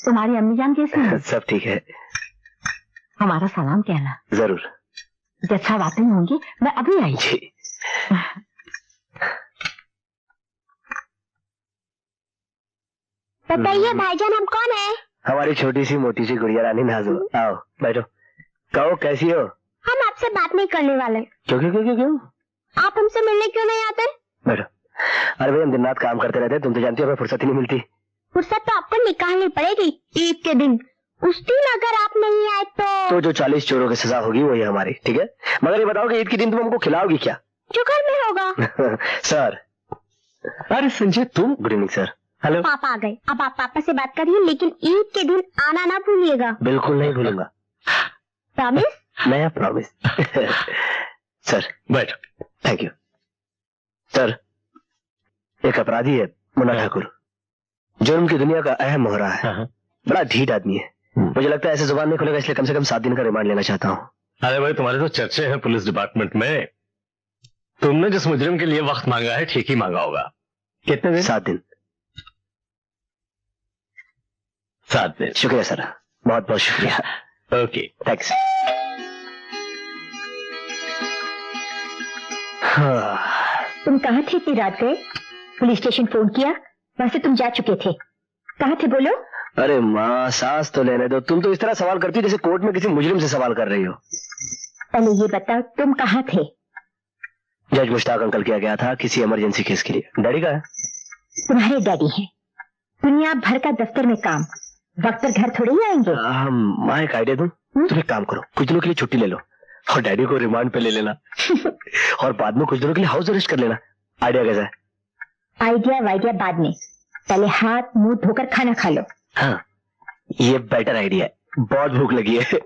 तुम्हारी अम्मी जान कैसी है? सब ठीक है। हमारा सलाम कहना। जरूर। जब सब आते होंगे मैं अभी आई। जी। बताइए भाईजान, हम कौन है? हमारी छोटी सी मोटी सी गुड़िया रानी नाजो। आओ बैठो। कहो कैसी हो? हम आपसे बात नहीं करने वाले। क्यों क्यों क्यों क्यों? आप हमसे मिलने क्यों नहीं आते? बैठो। अरे भाई हम दिन रात काम करते रहते हैं, तुम तो जानती हो हमें फुर्सत ही नहीं मिलती। फुर्सत तो आपको निकालनी पड़ेगी ईद के दिन। उस दिन अगर आप नहीं आए तो जो 40 चोरों की सजा होगी वही हमारी, ठीक है? मगर ये बताओ कि ईद के दिन तुम हमको खिलाओगी क्या? जो घर में होगा। सर। अरे संजय तुम। Good evening sir. हेलो। पापा आ गए। अब आप पापा से बात करिए, लेकिन ईद के दिन आना ना भूलिएगा। बिल्कुल नहीं भूलूंगा। प्रॉमिस? नया प्रॉमिस। सर बैठो। Thank you. सर एक अपराधी है मुन्ना ठाकुर, जुर्म की दुनिया का अहम मोहरा है। बड़ा ढीठ आदमी है। मुझे लगता है ऐसे जुबान नहीं खुलेगा, इसलिए कम से कम 7 दिन का रिमांड लेना चाहता हूँ। अरे भाई तुम्हारे तो चर्चे हैं पुलिस डिपार्टमेंट में। तुमने जिस मुजरिम के लिए वक्त मांगा है ठीक ही मांगा होगा। कितने दिन? 7 दिन। 7 दिन। शुक्रिया सर, बहुत बहुत शुक्रिया। Okay thanks. तुम कहाँ थे इतनी रात गए? पुलिस स्टेशन फोन किया, वहां से तुम जा चुके थे। कहाँ थे बोलो? अरे माँ सांस तो लेने दो। तुम तो इस तरह सवाल करती हो जैसे कोर्ट में किसी मुजरिम से सवाल कर रही हो। पहले ये बताओ तुम कहाँ थे? जज मुश्ताक अंकल किया गया था किसी इमरजेंसी केस के लिए। डैडी का है? तुम्हारे डैडी हैं। दुनिया भर का दफ्तर में काम, वक्त पर घर थोड़े ही आएंगे। माँ एक आइडिया दूं? तुम एक काम करो, कुछ दिनों के लिए छुट्टी ले लो और डैडी को रिमांड पे ले लेना और बाद में कुछ दिनों के लिए हाउस अरेस्ट कर लेना। आइडिया कैसा है? आइडिया वाइडिया बाद में, पहले हाथ मुंह धोकर खाना खा लो। हाँ ये बेटर आइडिया है, बहुत भूख लगी है।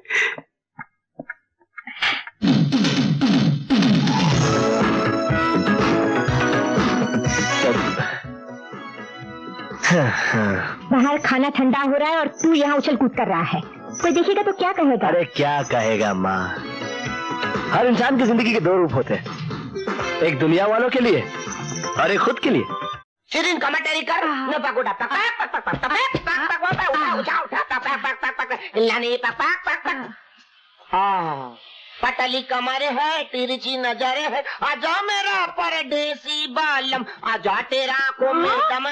बाहर खाना ठंडा हो रहा है और तू यहाँ उछल कूद कर रहा है। कोई देखेगा तो क्या कहेगा? अरे क्या कहेगा माँ, हर इंसान की जिंदगी के 2 रूप होते हैं, एक दुनिया वालों के लिए और एक खुद के लिए। शिरीन कमेंटरी कर न पकोड़ा पक पक पक पक पक पक पक उठा उठा उठा पक पक पक पक लाने पक पक पक। हाँ पतली कमर है, तिरछी नजर है, आजा मेरा परदेसी बालम, आजा तेरा आंखों में दम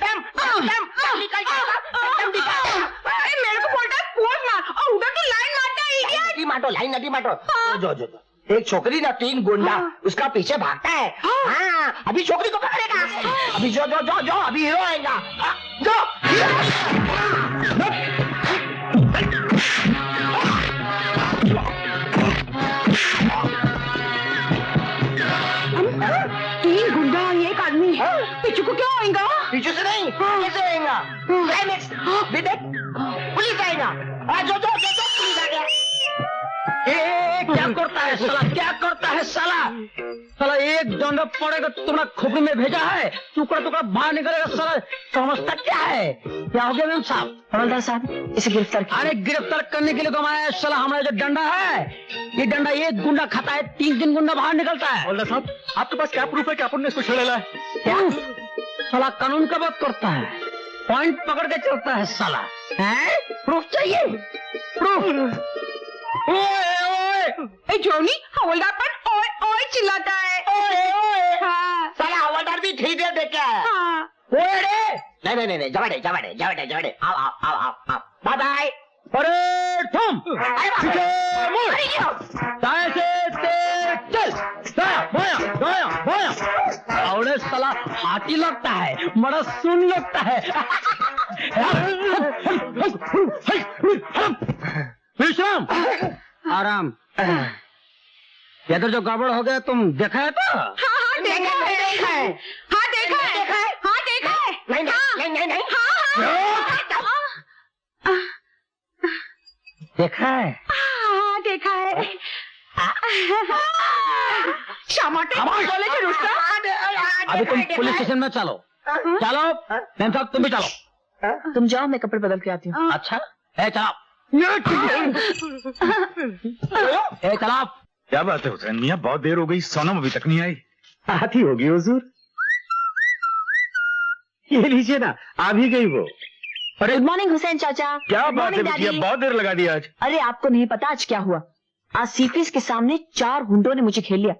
दम दम निकल दम निकल। अरे मेरे को बोलता है पोज मार और उधर तो लाइन मारता है इडियट। नदी मारो, लाइन नदी मारो। जो जो जो एक छोकरी ना 3 गुंडा उसका पीछे भागता है। हाँ अभी छोकरी को पकड़ेगा। अभी जो जो जो जो अभी हीरो आएगा। जो तीन गुंडा और एक आदमी पीछे को क्या आएगा? पीछे से नहीं कैसे आएगा? क्लाइमेक्स पुलिस आएगा। जो जो जो जो पुलिस आ गया। क्या करता है साला, क्या करता है साला? साला एक डंडा पड़ेगा तुम्हारा खोपड़ी में भेजा है, टुकड़ा टुकड़ा बाहर निकलेगा साला। समझता क्या है? क्या हो गया मैम साहब? हवलदार साहब इसे गिरफ्तार कीजिए। अरे गिरफ्तार करने के लिए तो हमारा साला, हमारा जो डंडा है, ये डंडा एक गुंडा खाता है, 3 गुंडा बाहर निकलता है। हवलदार साहब आपके पास क्या प्रूफ है कि आपने इसको छेड़ा है? क्या साला कानून का बात करता है, पॉइंट पकड़ के चलता है साला। है प्रूफ चाहिए? प्रूफ? ओए जोनी, हवलदार पर ओए ओए चिल्लाता है। ओए ओए हाँ। साला हवलदार भी ठीक है देख क्या है। हाँ। ओए रे नहीं जवाड़े जवाड़े जवाड़े जवाड़े आओ आओ आओ आओ आओ बाय बाय। अरे तुम दाएं से तेज चल, दाया बाया दाया बाया। और साला हाथी लगता है, बड़ा सुन लगता है। विश्राम आराम। इधर जो गड़बड़ हो गया तुम देखा है तो? हाँ देखा है, देखा है। हाँ देखा है, हाँ देखा है। नहीं नहीं नहीं नहीं देखा है? हाँ देखा है। टमाटर बोले थे रुस्ता। अभी तुम पुलिस स्टेशन में चलो। चलो मैम साहब तुम भी चलो। तुम जाओ, मैं कपड़े बदल के आती हूँ। अच्छा है चलो। चलो। क्या बात है हुसैन मियाँ, बहुत देर हो गई, सोनम अभी तक नहीं आई। आती होगी हुजूर। ये लीजिए ना, आ भी गई वो। अरे गुड मॉर्निंग हुसैन चाचा। क्या Good बात है morning, बिटिया, Daddy। बहुत देर लगा दी आज। अरे आपको नहीं पता आज क्या हुआ। आज सीफिस के सामने 4 गुंडों ने मुझे खेल लिया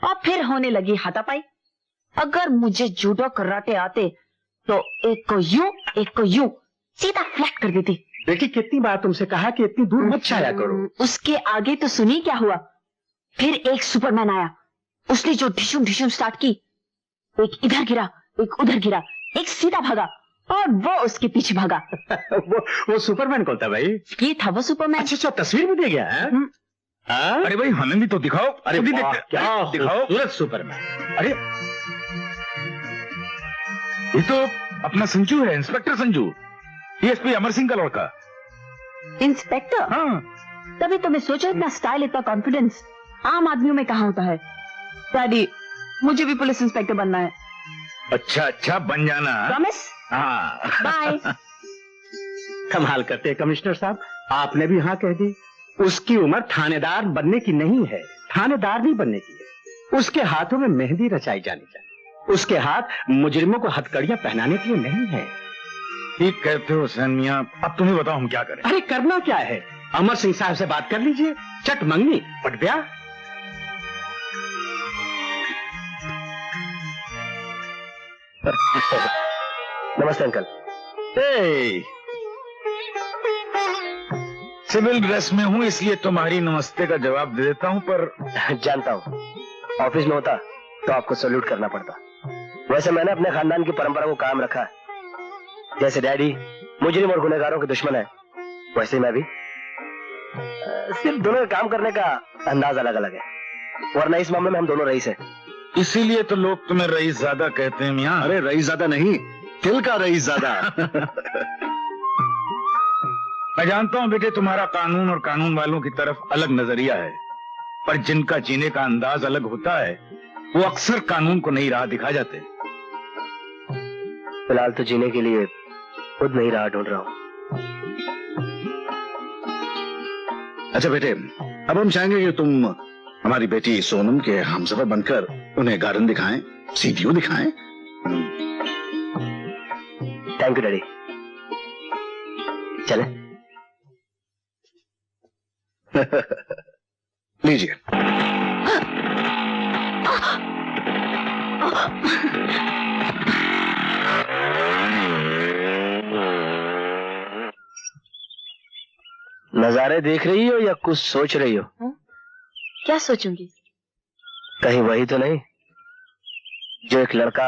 और फिर होने लगी हाथापाई। अगर मुझे जूडो कराटे आते तो एक को यूं सीधा फ्लैट कर देती। बेटी कितनी बार तुमसे कहा कि इतनी दूर मत जाया करो। उसके आगे तो सुनिए क्या हुआ। फिर एक सुपरमैन आया, उसने जो ढिशुम ढिशुम स्टार्ट की, एक इधर गिरा एक उधर गिरा, एक सीधा भागा और वो उसके पीछे भागा। वो सुपरमैन कौन था भाई? ये था वो सुपरमैन। अच्छा, तस्वीर भी दे गया है? हाँ? अरे भाई हमें भी तो दिखाओ। अरे खुद ही वाह, देखते- क्या दिखाओ। खूबसूरत सुपरमैन। अरे ये तो अपना संजू है, इंस्पेक्टर संजू, डीएसपी अमर सिंह का लड़का। इंस्पेक्टर? हाँ, तभी तो मैं सोचा इतना स्टाइल इतना कॉन्फिडेंस आम आदमियों में कहाँ होता है। डैडी मुझे भी पुलिस इंस्पेक्टर बनना है। अच्छा बन जाना। प्रॉमिस? हाँ। बाय। कमाल करते हैं कमिश्नर साहब, आपने भी हाँ कह दी। उसकी उम्र थानेदार बनने की नहीं है, थानेदार नहीं बनने की है। उसके हाथों में मेहंदी रचाई जानी चाहिए। उसके हाथ मुजरिमों को हथकड़ियां पहनाने के लिए नहीं है। ठीक कहते हो हुसैन मियाँ, अब तुम्हें बताओ हम क्या करें। अरे करना क्या है, अमर सिंह साहब से बात कर लीजिए, चट मंगनी पट ब्याह। नमस्ते अंकल। ए, सिविल ड्रेस में हूँ इसलिए तुम्हारी नमस्ते का जवाब दे देता हूँ, पर जानता हूँ, ऑफिस में होता तो आपको सैल्यूट करना पड़ता। वैसे मैंने अपने खानदान की परंपरा को कायम रखा है। जैसे डैडी मुजरिम और गुनहगारों के दुश्मन है, वैसे मैं भी। सिर्फ दोनों के काम करने का अंदाज अलग अलग है, वरना इस मामले में हम दोनों रईस हैं। इसीलिए तो लोग तुम्हें रईस ज्यादा कहते हैं मियाँ। अरे रईस ज्यादा नहीं, दिल का रईस ज्यादा। मैं जानता हूँ बेटे, तुम्हारा कानून और कानून वालों की तरफ अलग नजरिया है, पर जिनका जीने का अंदाज अलग होता है वो अक्सर कानून को नई राह दिखा जाते हैं। फिलहाल तो जीने के लिए खुद नहीं राह ढूंढ रहा हूँ। अच्छा बेटे, अब हम चाहेंगे कि तुम हमारी बेटी सोनम के हमसफर बनकर उन्हें गार्डन दिखाएं, सी व्यू दिखाएं। Thank you daddy. चले? लीजिए। नजारे देख रही हो या कुछ सोच रही हो? क्या सोचूंगी? कहीं वही तो नहीं जो एक लड़का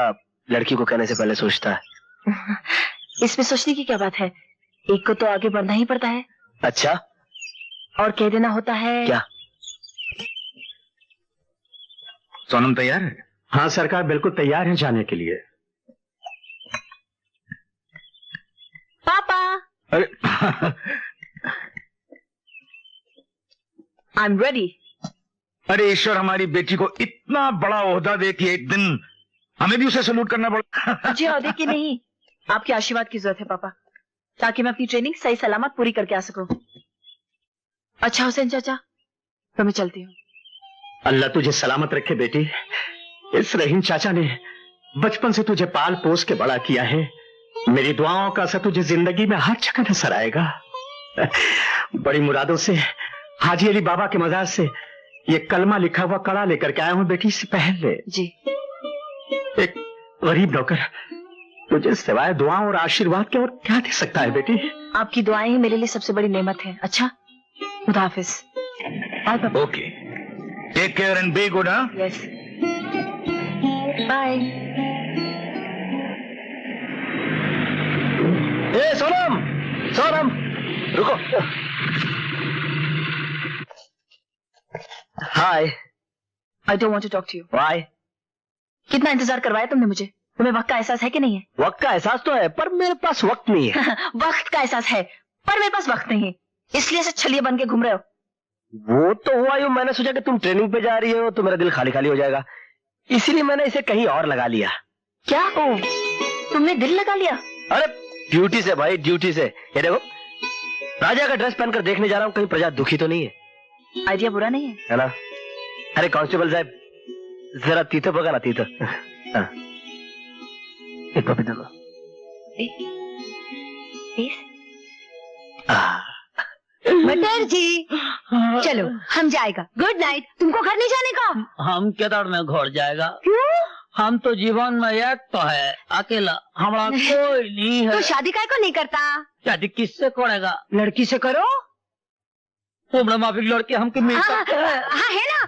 लड़की को कहने से पहले सोचता है। इसमें सोचने की क्या बात है, एक को तो आगे बढ़ना ही पड़ता है अच्छा, और कह देना होता है। क्या? सोनम तैयार है? हाँ सरकार, बिल्कुल तैयार है जाने के लिए। पापा अरे आई एम रेडी। अरे ईश्वर, हमारी बेटी को इतना बड़ा ओहदा दे कि एक दिन हमें भी उसे सलूट करना पड़ा। मुझे औहदे की नहीं, आपके आशीर्वाद की जरूरत है पापा, ताकि मैं अपनी ट्रेनिंग सही सलामत पूरी करके आ सकूं। अच्छा हुसैन चाचा, तो मैं चलती हूँ। अल्लाह तुझे सलामत रखे बेटी। इस रहीम चाचा ने बचपन से तुझे पाल पोस के बड़ा किया है। मेरी दुआओं का असर तुझे जिंदगी में हर जगह नजर आएगा। बड़ी मुरादों से हाजी अली बाबा के मजार से ये कलमा लिखा हुआ कड़ा लेकर के आया हूं बेटी। इससे पहले जी। एक गरीब नौकर तुझे सिवाय दुआ और आशीर्वाद के और क्या दे सकता है बेटी? आपकी दुआएं ही मेरे लिए सबसे बड़ी नेमत है। अच्छा, खुदा हाफिज। बाय पापा। Okay, take care and be good. हाँ, यस, बाय। ए सोनम, सोनम रुको। Hi. I don't want to talk to you. Why? कितना इंतजार करवाया तुमने मुझे? तुम्हें वक्त का एहसास है कि नहीं है? वक्त का एहसास तो है, पर मेरे पास वक्त नहीं है। वक्त का एहसास है, पर मेरे पास वक्त नहीं है, इसलिए से छलिए बन के घूम रहे हो। वो तो हुआ यूं, मैंने सोचा कि तुम ट्रेनिंग पे जा रही हो तो मेरा दिल खाली खाली हो जाएगा, इसीलिए मैंने इसे कहीं और लगा लिया। क्या? ओ, तुमने दिल लगा लिया? अरे ड्यूटी से भाई, ड्यूटी से। ये देखो, राजा का ड्रेस पहनकर देखने जा रहा हूँ कहीं प्रजा दुखी तो नहीं है। आइडिया बुरा नहीं है ना? अरे कांस्टेबल साहब, जरा तीतो पका ना, तीतो। हाँ। एक कॉपी दो। प्लीज। मटर जी चलो हम जाएगा। Good night. तुमको घर नहीं जाने का? हम केदार में घर जाएगा। क्यों? हम तो जीवन में एक तो है अकेला, हमारा कोई नहीं है। तो शादी काय को नहीं करता? शादी किससे करेगा? लड़की से करो। तुमने माफिक लड़के हमको मिल सकते हैं? हाँ है ना,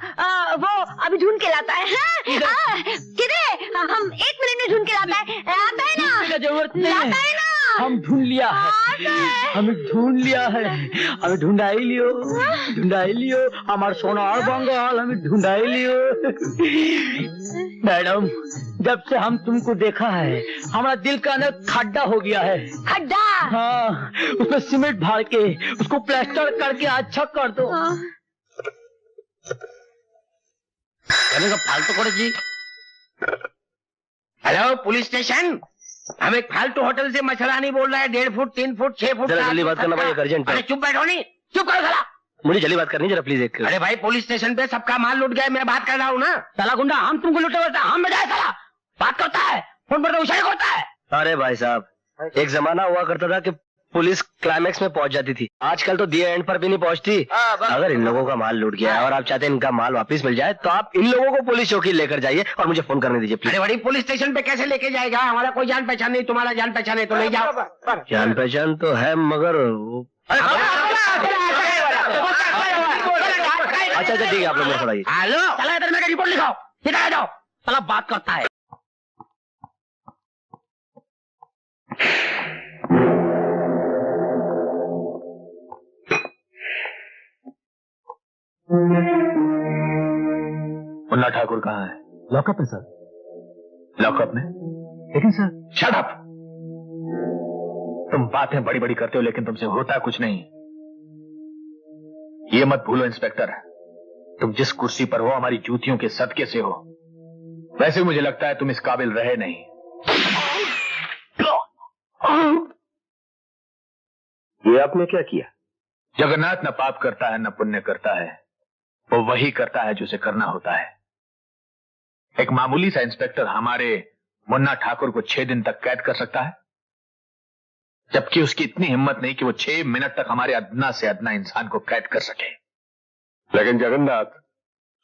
वो अभी ढूंढ के लाता है। किधर? हम 1 मिनट में ढूंढ के लाता है। आता है ना? जरूरत नहीं लाता है ना? हम ढूंढ लिया है, हमें ढूंढ लिया है, हमें ढूंढाई लियो हमार सोना और बंगाल हमें ढूंढाई लियो। मैडम जब से हम तुमको देखा है हमारा दिल का अंदर खड्डा हो गया है। खड्डा? हाँ, उसमें सीमेंट भर के उसको प्लास्टर करके अच्छा कर दो। कहने का फालतू करे जी। हेलो पुलिस स्टेशन, हम एक फालतू होटल से मछला नहीं बोल रहा है। 1.5 फुट 3 फुट 6 फुट। जरा जल्दी बात करना भाई, एक अर्जेंट है। अरे चुप बैठो, नहीं चुप करो साला। मुझे जल्दी बात करनी जरा प्लीज। एक अरे भाई पुलिस स्टेशन पे सबका माल लूट गया, मैं बात कर रहा हूँ ना। साला गुंडा हम तुमको लुटे बता, हम बजाए साला बात करता है, फोन पर तो उछाल करता है। अरे भाई साहब, एक जमाना हुआ करता था कि पुलिस क्लाइमेक्स में पहुंच जाती थी, आजकल तो दिए एंड पर भी नहीं पहुंचती। अगर इन लोगों का माल लूट गया है और आप चाहते हैं इनका माल वापस मिल जाए तो आप इन लोगों को पुलिस चौकी लेकर जाइए और मुझे फोन करने दीजिए प्लीज। अरे बड़ी पुलिस स्टेशन पे कैसे लेके जाएगा? हमारा कोई जान पहचान नहीं, तुम्हारा जान पहचान है तो ले जाओ। जान पहचान तो है मगर अच्छा ठीक है, आप लोग मेरे पढ़ाइए। हेलो साला इधर मेरा रिपोर्ट लिखाओ, इधर आ जाओ। साला बात करता है। मुन्ना ठाकुर कहाँ है? लॉकअप है सर। लॉकअप में? लेकिन सर शट अप! तुम बातें बड़ी बड़ी करते हो लेकिन तुमसे होता कुछ नहीं। ये मत भूलो इंस्पेक्टर, तुम जिस कुर्सी पर हो हमारी जूतियों के सदके से हो। वैसे मुझे लगता है तुम इस काबिल रहे नहीं। ये आपने क्या किया? जगन्नाथ न पाप करता है न पुण्य करता है, वो वही करता है जो उसे करना होता है। एक मामूली सा इंस्पेक्टर हमारे मुन्ना ठाकुर को 6 दिन तक कैद कर सकता है, जबकि उसकी इतनी हिम्मत नहीं कि वो 6 मिनट तक हमारे अदना से अदना इंसान को कैद कर सके। लेकिन जगन्नाथ,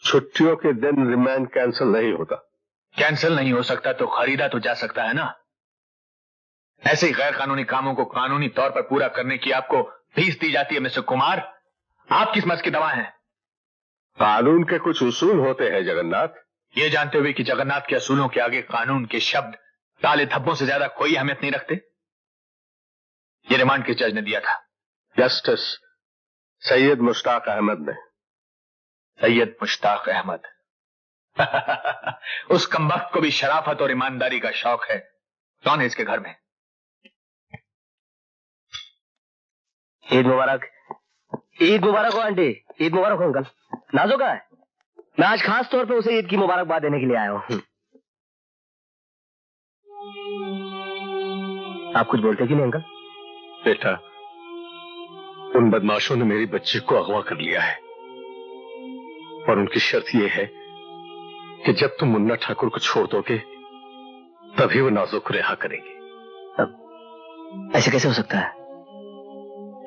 छुट्टियों के दिन रिमांड कैंसिल नहीं होता। कैंसिल नहीं हो सकता तो खरीदा तो जा सकता है ना। ऐसे ही गैर कानूनी कामों को कानूनी तौर पर पूरा करने की आपको फीस दी जाती है मिस्टर कुमार। आप किस मर्ज की दवा हैं? कानून के कुछ उसूल होते हैं जगन्नाथ। ये जानते हुए कि जगन्नाथ के असूलों के आगे कानून के शब्द ताले धब्बों से ज्यादा कोई अहमियत नहीं रखते। ये रिमांड किस जज ने दिया था? जस्टिस सैयद मुश्ताक अहमद ने। सैयद मुश्ताक अहमद। उस कमबख्त को भी शराफत और ईमानदारी का शौक है। कौन है इसके घर में? ईद मुबारक। ईद मुबारक हो आंटी। ईद मुबारक हो अंकल। नाजो का है? मैं आज खास तौर पे उसे ईद की मुबारकबाद देने के लिए आया हूँ। आप कुछ बोलते कि नहीं अंकल? बेटा, उन बदमाशों ने मेरी बच्ची को अगवा कर लिया है और उनकी शर्त यह है कि जब तुम मुन्ना ठाकुर को छोड़ दोगे तभी वो नाजो को रिहा करेंगे। अब ऐसे कैसे हो सकता है?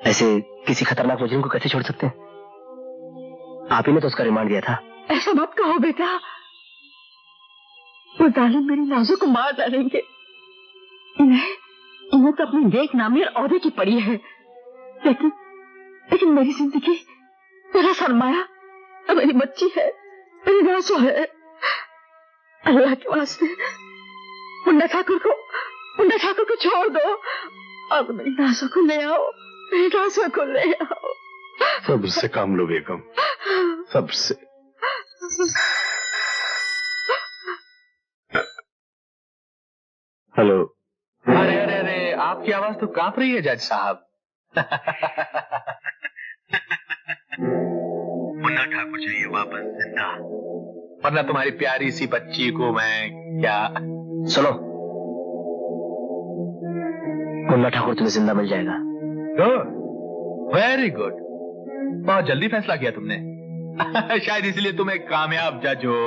ऐसे किसी खतरनाक मुजरिम को कैसे छोड़ सकते हैं? आप ही ने तो उसका रिमांड दिया था। ऐसा मत कहो बेटा, वो जालिम मेरी नाजो को मार डालेंगे। इन्हें तो अपनी नेक नामी और औहदे की पड़ी है, लेकिन मेरी जिंदगी, मेरा सरमाया, मेरी बच्ची है, मेरी नाजो है। अल्लाह के वास्ते मुन्ना ठाकुर को छोड़ दो और मेरी नाजो को ले आओ, मेरी नाजो को ले आओ। सबसे काम लो बेगम, सबसे। हेलो। अरे अरे अरे, आपकी आवाज तो कांप रही है जज साहब। मुन्ना ठाकुर चाहिए वापस जिंदा, वरना तुम्हारी प्यारी सी बच्ची को मैं क्या। सुनो, मुन्ना ठाकुर तुम्हें जिंदा मिल जाएगा। Good, very good. बहुत जल्दी फैसला किया तुमने। शायद इसलिए तुम एक कामयाब जज हो।